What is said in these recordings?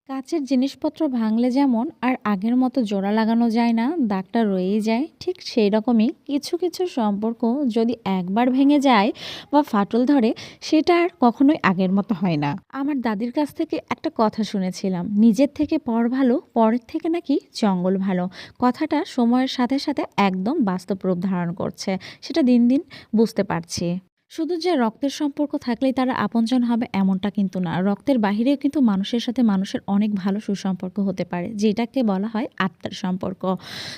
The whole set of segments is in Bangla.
কাচের জিনিসপত্র ভাঙলে যেমন আর আগের মতো জোড়া লাগানো যায় না, দাগটা রয়েই যায়, ঠিক সেই রকমই কিছু কিছু সম্পর্ক যদি একবার ভেঙে যায় বা ফাটল ধরে, সেটা আর কখনোই আগের মতো হয় না। আমার দাদির কাছ থেকে একটা কথা শুনেছিলাম, নিজের থেকে পর ভালো, পরের থেকে নাকি জঙ্গল ভালো। কথাটা সময়ের সাথে সাথে একদম বাস্তব রূপ ধারণ করছে, সেটা দিন দিন বুঝতে পারছি। শুধু যে রক্তের সম্পর্ক থাকলেই তারা আপনজন হবে এমনটা কিন্তু না। রক্তের বাহিরেও কিন্তু মানুষের সাথে মানুষের অনেক ভালো সুসম্পর্ক হতে পারে, যেটাকে বলা হয় আত্মার সম্পর্ক।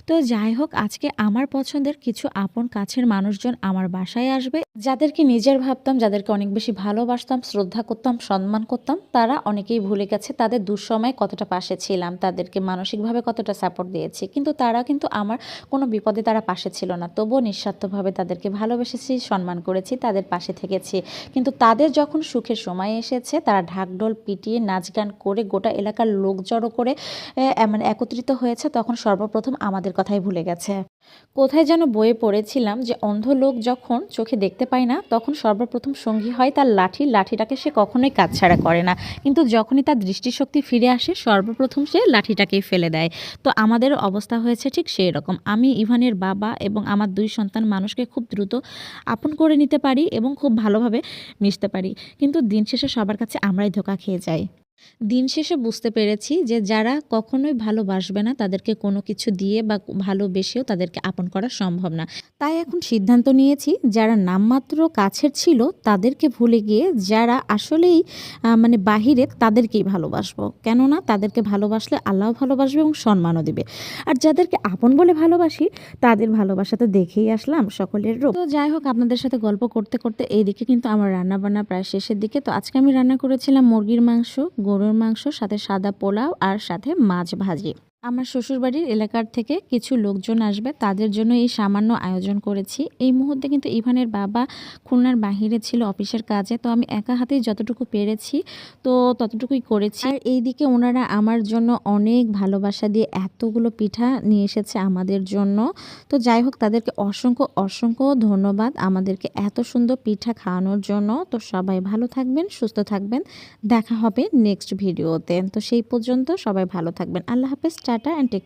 তো যাই হোক, আজকে আমার পছন্দের কিছু আপন কাছের মানুষজন আমার বাসায় আসবে, যাদেরকে নিজের ভাবতাম, যাদেরকে অনেক বেশি ভালোবাসতাম, শ্রদ্ধা করতাম, সম্মান করতাম। তারা অনেকেই ভুলে গেছে তাদের দুঃসময়ে কতটা পাশে ছিলাম, তাদেরকে মানসিকভাবে কতটা সাপোর্ট দিয়েছি। কিন্তু তারা কিন্তু আমার কোনো বিপদে তারা পাশে ছিল না, তবুও নিঃস্বার্থভাবে তাদেরকে ভালোবেসেছি, সম্মান করেছি, তাদের পাশে থেকেছি। কিন্তু তাদের যখন সুখের সময় এসেছে, তারা ঢাকঢোল পিটিয়ে নাচ গান করে গোটা এলাকার লোক জড়ো করে মানে একত্রিত হয়েছে, তখন সর্বপ্রথম আমাদের কথাই ভুলে গেছে। কোথায় যেন বইয়ে পড়েছিলাম যে অন্ধ লোক যখন চোখে দেখতে পায় না, তখন সর্বপ্রথম সঙ্গী হয় তার লাঠি। লাঠিটাকে সে কখনোই কাছছাড়া করে না, কিন্তু যখনই তার দৃষ্টিশক্তি ফিরে আসে, সর্বপ্রথম সে লাঠিটাকেই ফেলে দেয়। তো আমাদের অবস্থা হয়েছে ঠিক সেই রকম। আমি ইভানের বাবা এবং আমার 2 সন্তান মানুষকে খুব দ্রুত আপন করে নিতে পারি এবং খুব ভালোভাবে মিশতে পারি। কিন্তু দিন শেষে সবার কাছে আমরাই ধোঁকা খেয়ে যাই। দিন শেষে বুঝতে পেরেছি যে যারা কখনোই ভালোবাসবে না, তাদেরকে কোনো কিছু দিয়ে বা ভালোবেসেও তাদেরকে আপন করা সম্ভব না। তাই এখন সিদ্ধান্ত নিয়েছি, যারা নামমাত্র কাছের ছিল তাদেরকে ভুলে গিয়ে যারা আসলেই মানে বাহিরে, তাদেরকেই ভালোবাসবো। কেননা তাদেরকে ভালোবাসলে আল্লাহ ভালোবাসবে এবং সম্মানও দিবে। আর যাদেরকে আপন বলে ভালোবাসি, তাদের ভালোবাসা তো দেখেই আসলাম সকলের রূপ। তো যাই হোক, আপনাদের সাথে গল্প করতে করতে এইদিকে কিন্তু আমার রান্নাবান্না প্রায় শেষের দিকে। তো আজকে আমি রান্না করেছিলাম মুরগির মাংস, গরুর মাংস, সাথে সাদা পোলাও আর সাথে মাছ ভাজি। আমার শ্বশুরবাড়ির এলাকার থেকে কিছু লোকজন আসবে, তাদের জন্য এই সামান্য আয়োজন করেছি। এই মুহূর্তে কিন্তু ইভানের বাবা খুলনার বাহিরে ছিল অফিসের কাজে, তো আমি একা হাতেই যতটুকু পেরেছি তো ততটুকুই করেছি। আর এইদিকে ওনারা আমার জন্য অনেক ভালোবাসা দিয়ে এতগুলো পিঠা নিয়ে এসেছে আমাদের জন্য। তো যাই হোক, তাদেরকে অসংখ্য অসংখ্য ধন্যবাদ আমাদেরকে এত সুন্দর পিঠা খাওয়ানোর জন্য। তো সবাই ভালো থাকবেন, সুস্থ থাকবেন। দেখা হবে নেক্সট ভিডিওতে। তো সেই পর্যন্ত সবাই ভালো থাকবেন। আল্লাহ হাফেজ, টাটা অ্যান্ড টেক কেয়ার।